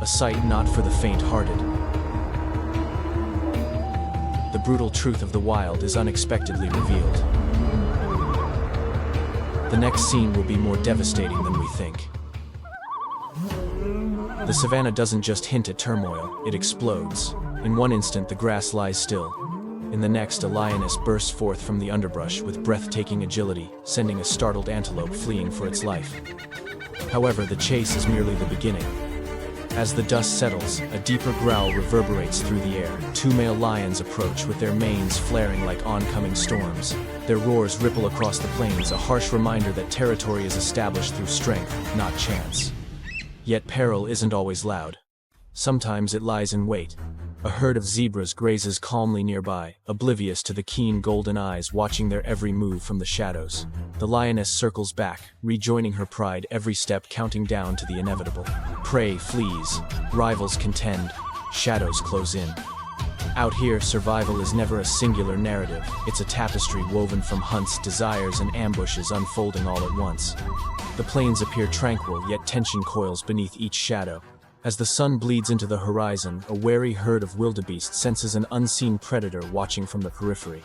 a sight not for the faint-hearted. The brutal truth of the wild is unexpectedly revealed. The next scene will be more devastating than we think. The savannah doesn't just hint at turmoil, it explodes. In one instant, the grass lies still. In the next, a lioness bursts forth from the underbrush with breathtaking agility, sending a startled antelope fleeing for its life. However, the chase is merely the beginning. As the dust settles, a deeper growl reverberates through the air. Two male lions approach with their manes flaring like oncoming storms. Their roars ripple across the plains, a harsh reminder that territory is established through strength, not chance. Yet peril isn't always loud. Sometimes it lies in wait. A herd of zebras grazes calmly nearby, oblivious to the keen golden eyes watching their every move from the shadows. The lioness circles back, rejoining her pride, every step counting down to the inevitable. Prey flees, rivals contend, shadows close in. Out here, survival is never a singular narrative. It's a tapestry woven from hunts, desires, and ambushes unfolding all at once. The plains appear tranquil, yet tension coils beneath each shadow. As the sun bleeds into the horizon, a wary herd of wildebeest senses an unseen predator watching from the periphery.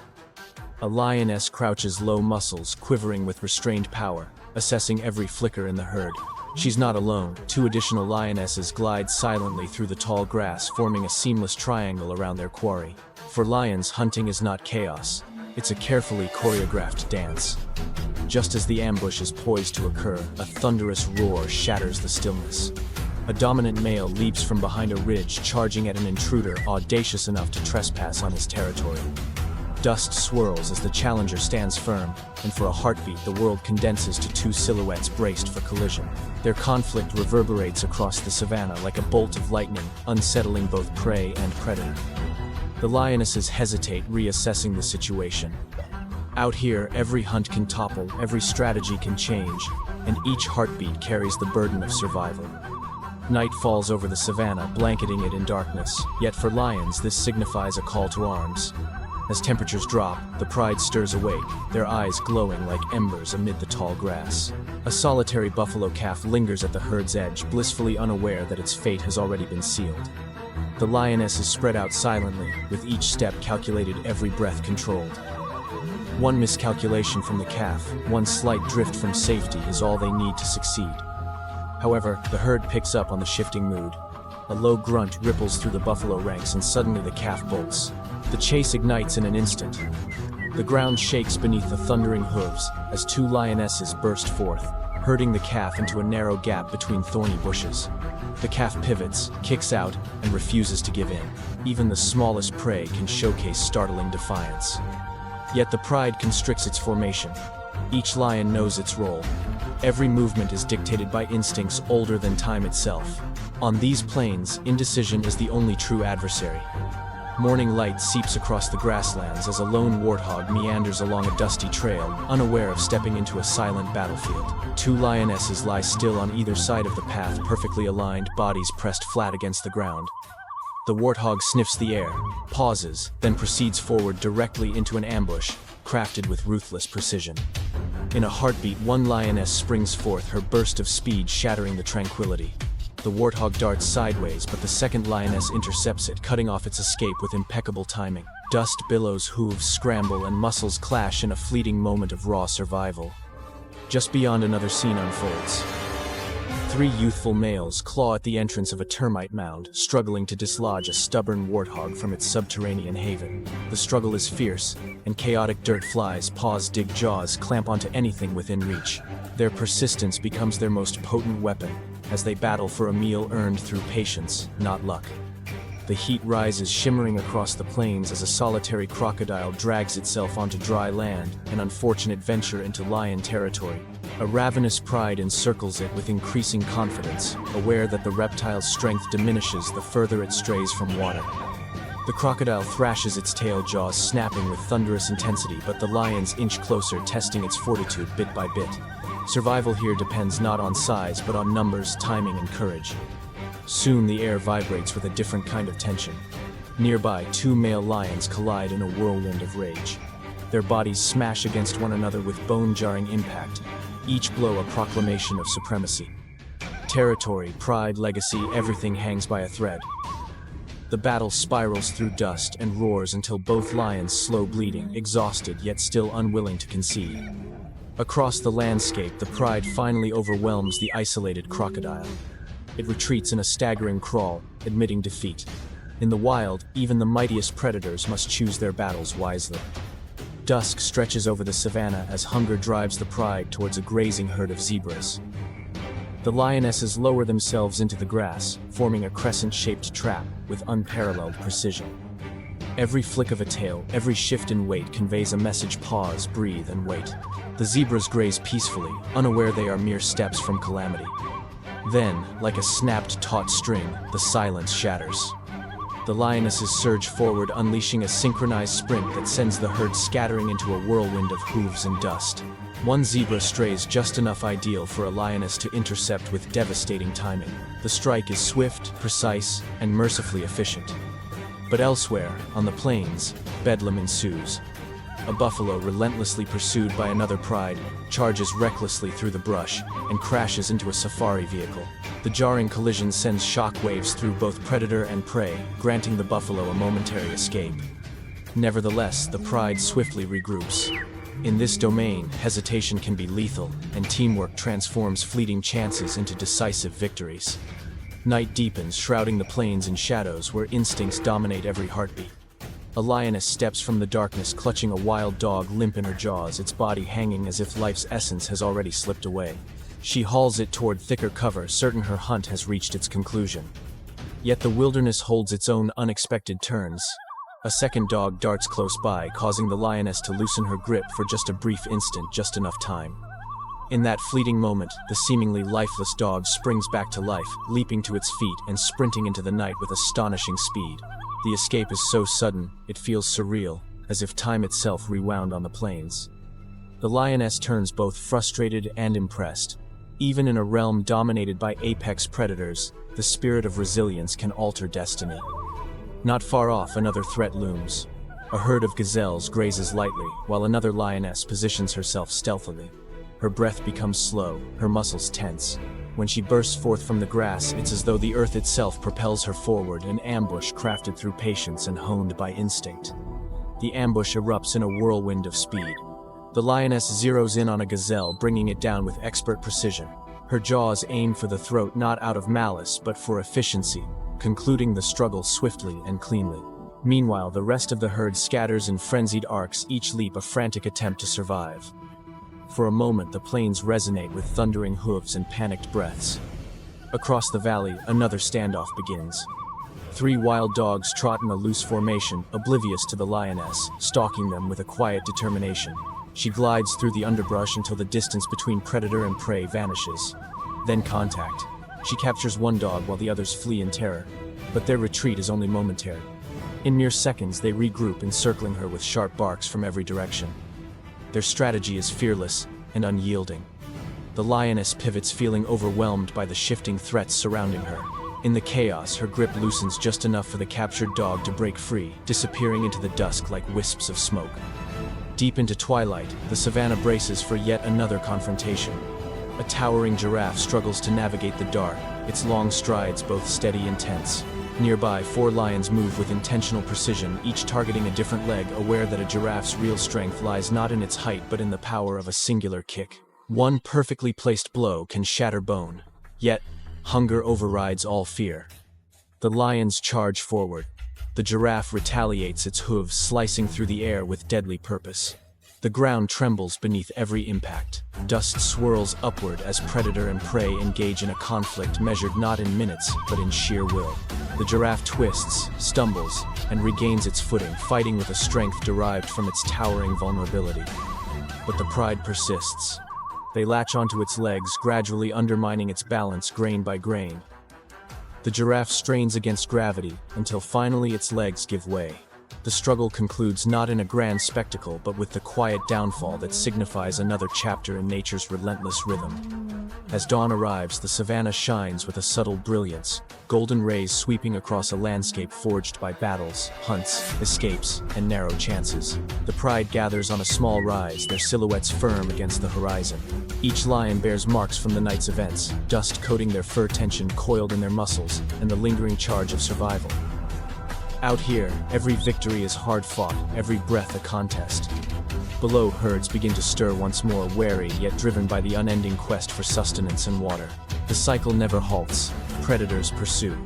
A lioness crouches low, muscles quivering with restrained power, assessing every flicker in the herd. She's not alone. Two additional lionesses glide silently through the tall grass, forming a seamless triangle around their quarry. For lions, hunting is not chaos. It's a carefully choreographed dance. Just as the ambush is poised to occur, a thunderous roar shatters the stillness. A dominant male leaps from behind a ridge, charging at an intruder audacious enough to trespass on his territory. Dust swirls as the challenger stands firm, and for a heartbeat the world condenses to two silhouettes braced for collision. Their conflict reverberates across the savannah like a bolt of lightning, unsettling both prey and predator. The lionesses hesitate, reassessing the situation. Out here, every hunt can topple, every strategy can change, and each heartbeat carries the burden of survival. Night falls over the savannah, blanketing it in darkness, yet for lions this signifies a call to arms. As temperatures drop, the pride stirs awake, their eyes glowing like embers amid the tall grass. A solitary buffalo calf lingers at the herd's edge, blissfully unaware that its fate has already been sealed. The lioness is spread out silently, with each step calculated, every breath controlled. One miscalculation from the calf, one slight drift from safety is all they need to succeed. However, the herd picks up on the shifting mood. A low grunt ripples through the buffalo ranks and suddenly the calf bolts. The chase ignites in an instant. The ground shakes beneath the thundering hooves as two lionesses burst forth, herding the calf into a narrow gap between thorny bushes. The calf pivots, kicks out, and refuses to give in. Even the smallest prey can showcase startling defiance. Yet the pride constricts its formation. Each lion knows its role. Every movement is dictated by instincts older than time itself. On these plains, indecision is the only true adversary. Morning light seeps across the grasslands as a lone warthog meanders along a dusty trail, unaware of stepping into a silent battlefield. Two lionesses lie still on either side of the path, perfectly aligned, bodies pressed flat against the ground. The warthog sniffs the air, pauses, then proceeds forward directly into an ambush, crafted with ruthless precision. In a heartbeat, one lioness springs forth, her burst of speed shattering the tranquility. The warthog darts sideways, but the second lioness intercepts it, cutting off its escape with impeccable timing. Dust billows, hooves scramble, and muscles clash in a fleeting moment of raw survival. Just beyond, another scene unfolds. Three youthful males claw at the entrance of a termite mound, struggling to dislodge a stubborn warthog from its subterranean haven. The struggle is fierce, and chaotic dirt flies, paws dig jaws, clamp onto anything within reach. Their persistence becomes their most potent weapon, as they battle for a meal earned through patience, not luck. The heat rises, shimmering across the plains as a solitary crocodile drags itself onto dry land, an unfortunate venture into lion territory. A ravenous pride encircles it with increasing confidence, aware that the reptile's strength diminishes the further it strays from water. The crocodile thrashes its tail, jaws snapping with thunderous intensity, but the lions inch closer, testing its fortitude bit by bit. Survival here depends not on size, but on numbers, timing, and courage. Soon the air vibrates with a different kind of tension. Nearby, two male lions collide in a whirlwind of rage. Their bodies smash against one another with bone-jarring impact, each blow a proclamation of supremacy. Territory, pride, legacy, everything hangs by a thread. The battle spirals through dust and roars until both lions slow bleeding, exhausted yet still unwilling to concede. Across the landscape, the pride finally overwhelms the isolated crocodile. It retreats in a staggering crawl, admitting defeat. In the wild, even the mightiest predators must choose their battles wisely. Dusk stretches over the savannah as hunger drives the pride towards a grazing herd of zebras. The lionesses lower themselves into the grass, forming a crescent-shaped trap with unparalleled precision. Every flick of a tail, every shift in weight conveys a message: pause, breathe, and wait. The zebras graze peacefully, unaware they are mere steps from calamity. Then, like a snapped taut string, the silence shatters. The lionesses surge forward, unleashing a synchronized sprint that sends the herd scattering into a whirlwind of hooves and dust. One zebra strays just enough, ideal for a lioness to intercept with devastating timing. The strike is swift, precise, and mercifully efficient. But elsewhere, on the plains, bedlam ensues. A buffalo, relentlessly pursued by another pride, charges recklessly through the brush and crashes into a safari vehicle. The jarring collision sends shock waves through both predator and prey, granting the buffalo a momentary escape. Nevertheless, the pride swiftly regroups. In this domain, hesitation can be lethal, and teamwork transforms fleeting chances into decisive victories. Night deepens, shrouding the plains in shadows where instincts dominate every heartbeat. A lioness steps from the darkness, clutching a wild dog limp in her jaws, its body hanging as if life's essence has already slipped away. She hauls it toward thicker cover, certain her hunt has reached its conclusion. Yet the wilderness holds its own unexpected turns. A second dog darts close by, causing the lioness to loosen her grip for just a brief instant, just enough time. In that fleeting moment, the seemingly lifeless dog springs back to life, leaping to its feet and sprinting into the night with astonishing speed. The escape is so sudden, it feels surreal, as if time itself rewound on the plains. The lioness turns both frustrated and impressed. Even in a realm dominated by apex predators, the spirit of resilience can alter destiny. Not far off, another threat looms. A herd of gazelles grazes lightly, while another lioness positions herself stealthily. Her breath becomes slow, her muscles tense. When she bursts forth from the grass, it's as though the earth itself propels her forward, an ambush crafted through patience and honed by instinct. The ambush erupts in a whirlwind of speed. The lioness zeroes in on a gazelle, bringing it down with expert precision. Her jaws aim for the throat, not out of malice, but for efficiency, concluding the struggle swiftly and cleanly. Meanwhile, the rest of the herd scatters in frenzied arcs, each leap a frantic attempt to survive. For a moment, the plains resonate with thundering hooves and panicked breaths. Across the valley, another standoff begins. 3 wild dogs trot in a loose formation, oblivious to the lioness, stalking them with a quiet determination. She glides through the underbrush until the distance between predator and prey vanishes. Then contact. She captures one dog while the others flee in terror, but their retreat is only momentary. In mere seconds, they regroup, encircling her with sharp barks from every direction. Their strategy is fearless and unyielding. The lioness pivots, feeling overwhelmed by the shifting threats surrounding her. In the chaos, her grip loosens just enough for the captured dog to break free, disappearing into the dusk like wisps of smoke. Deep into twilight, the savannah braces for yet another confrontation. A towering giraffe struggles to navigate the dark, its long strides both steady and tense. Nearby, 4 lions move with intentional precision, each targeting a different leg, aware that a giraffe's real strength lies not in its height but in the power of a singular kick. One perfectly placed blow can shatter bone. Yet, hunger overrides all fear. The lions charge forward. The giraffe retaliates, its hooves slicing through the air with deadly purpose. The ground trembles beneath every impact. Dust swirls upward as predator and prey engage in a conflict measured not in minutes, but in sheer will. The giraffe twists, stumbles, and regains its footing, fighting with a strength derived from its towering vulnerability. But the pride persists. They latch onto its legs, gradually undermining its balance grain by grain. The giraffe strains against gravity until finally its legs give way. The struggle concludes not in a grand spectacle, but with the quiet downfall that signifies another chapter in nature's relentless rhythm. As dawn arrives, the savannah shines with a subtle brilliance, golden rays sweeping across a landscape forged by battles, hunts, escapes, and narrow chances. The pride gathers on a small rise, their silhouettes firm against the horizon. Each lion bears marks from the night's events, dust coating their fur, tension coiled in their muscles, and the lingering charge of survival. Out here, every victory is hard-fought, every breath a contest. Below, herds begin to stir once more, wary yet driven by the unending quest for sustenance and water. The cycle never halts. Predators pursue.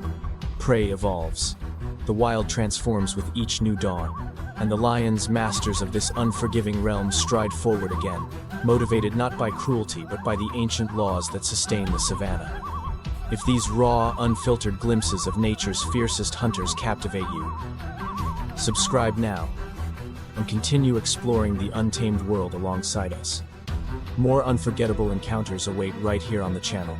Prey evolves. The wild transforms with each new dawn. And the lions, masters of this unforgiving realm, stride forward again, motivated not by cruelty but by the ancient laws that sustain the savannah. If these raw, unfiltered glimpses of nature's fiercest hunters captivate you, subscribe now and continue exploring the untamed world alongside us. More unforgettable encounters await right here on the channel.